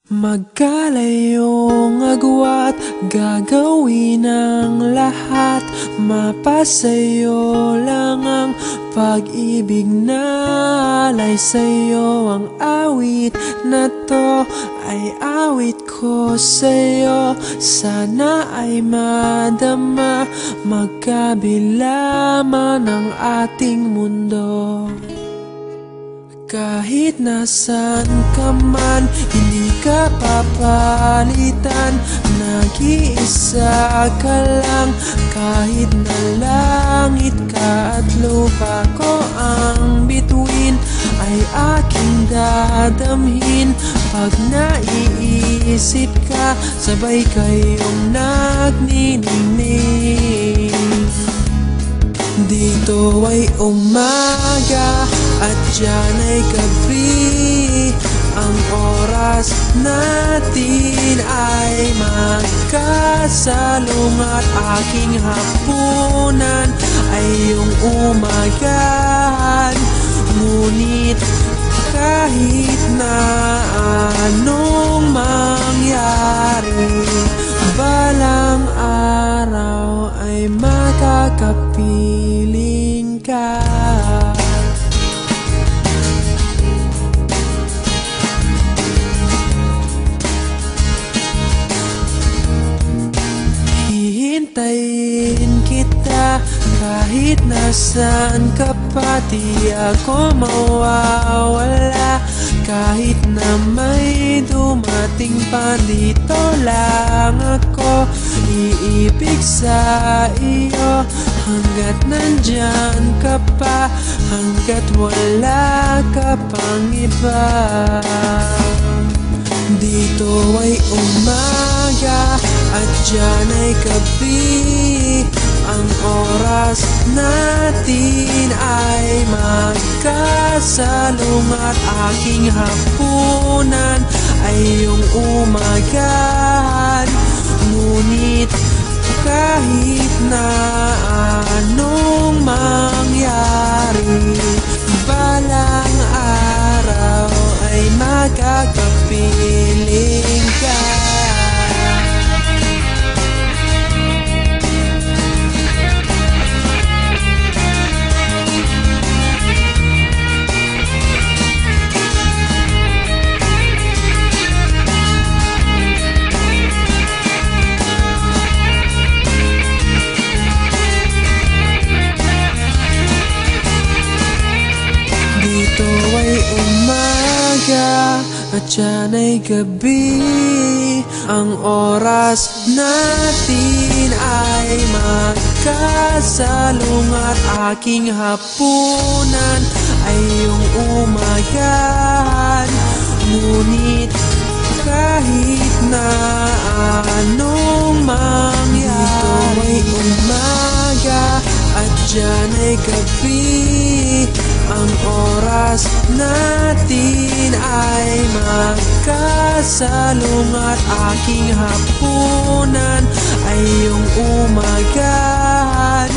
Magkalayong agwat, gagawin ang lahat. Mapasayo lang ang pag-ibig na alay sa'yo. Ang awit na to ay awit ko sa'yo. Sana ay madama, magkabila man ang ating mundo. Kahit nasan ka man, hindi ka papalitan. Nag-iisa ka lang, kahit na langit ka at lupa ko ang bituin, ay aking dadamhin. Pag naiisip ka, sabay kayong nagniningning. Dito ay umaga at diyan ay gabi. Ang oras natin ay magkasalungat. Aking hapunan ay iyong umagahan. Ngunit kahit na anong mangyari, balang araw ay makakapiling ka. Hihintayin kita kahit nasaan ka pa. Di ako mawawala kahit na may dumating pa. Dito lang ako iibig sa iyo hanggat nandyan ka pa, hanggat wala ka pang iba. Dito ay umaga at diyan ay gabi. Ang oras natin ay magkasalungat. Aking hapunan ay iyong umagahan. Ngunit kahit na anong mangyari, balang araw ay magkakapiling ka. Dito ay umaga at diyan ay gabi. Ang oras natin ay magkasalungat. Aking hapunan ay iyong umagahan. Ngunit kahit na anong mangyari, dito ay umaga at diyan ay gabi. Ang oras natin ay magkasalungat. Aking hapunan ay iyong umagahan.